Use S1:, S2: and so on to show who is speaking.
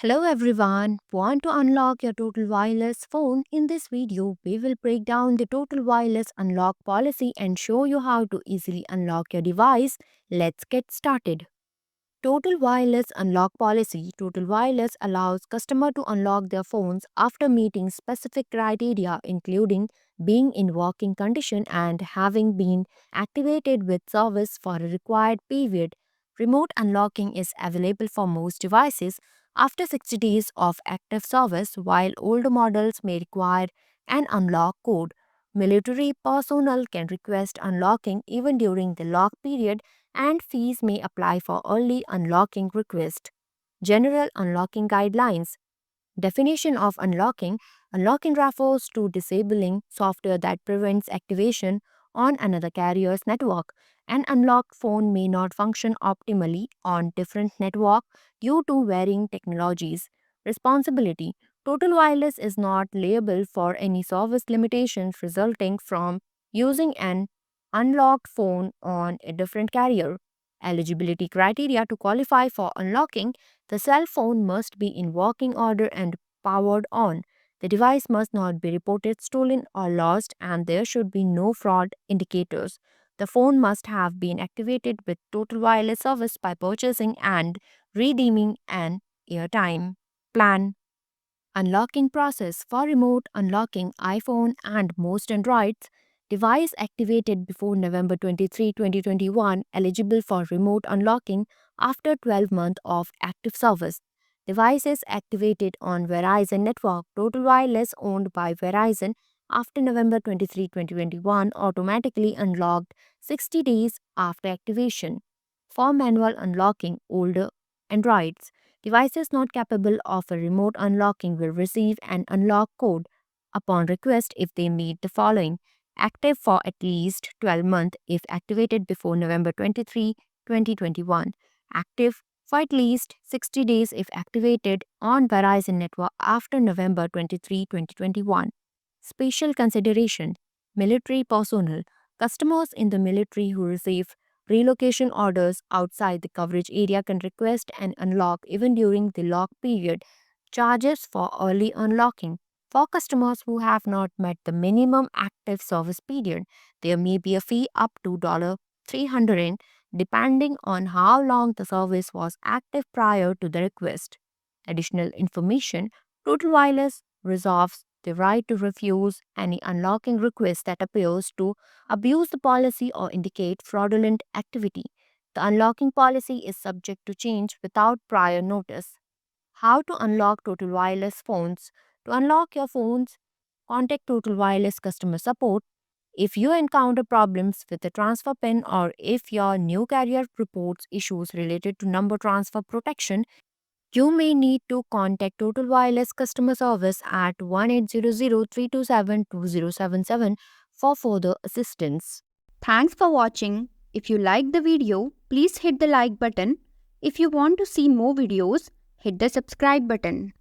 S1: Hello everyone, want to unlock your Total Wireless phone? In this video, we will break down the Total Wireless unlock policy and show you how to easily unlock your device. Let's get started. Total Wireless Unlock Policy. Total Wireless allows customer to unlock their phones after meeting specific criteria including being in working condition and having been activated with service for a required period. Remote unlocking is available for most devices after 60 days of active service, while older models may require an unlock code. Military personnel can request unlocking even during the lock period, and fees may apply for early unlocking request. General unlocking guidelines. Definition of unlocking. Unlocking refers to disabling software that prevents activation on another carrier's network. An unlocked phone may not function optimally on different network due to varying technologies. Responsibility. Total Wireless is not liable for any service limitations resulting from using an unlocked phone on a different carrier. Eligibility criteria. To qualify for unlocking, the cell phone must be in working order and powered on. The device must not be reported stolen or lost, and there should be no fraud indicators. The phone must have been activated with Total Wireless service by purchasing and redeeming an airtime plan. Unlocking process. For remote unlocking iPhone and most Androids, device activated before November 23, 2021, eligible for remote unlocking after 12 months of active service. Devices activated on Verizon network, Total Wireless owned by Verizon after November 23, 2021, automatically unlocked 60 days after activation. For manual unlocking, older Androids. Devices not capable of a remote unlocking will receive an unlock code upon request if they meet the following: active for at least 12 months if activated before November 23, 2021, active for at least 60 days if activated on Verizon network after November 23, 2021. Special consideration. Military personnel. Customers in the military who receive relocation orders outside the coverage area can request an unlock even during the lock period. Charges for early unlocking. For customers who have not met the minimum active service period, there may be a fee up to $300 depending on how long the service was active prior to the request. Additional information. Total Wireless reserves the right to refuse any unlocking request that appears to abuse the policy or indicate fraudulent activity. The unlocking policy is subject to change without prior notice. How to unlock Total Wireless phones? To unlock your phones, contact Total Wireless customer support. If you encounter problems with the transfer pin or if your new carrier reports issues related to number transfer protection, you may need to contact Total Wireless customer service at 1-800-327-2077 for further assistance.
S2: Thanks for watching. If you like the video, please hit the like button. If you want to see more videos, hit the subscribe button.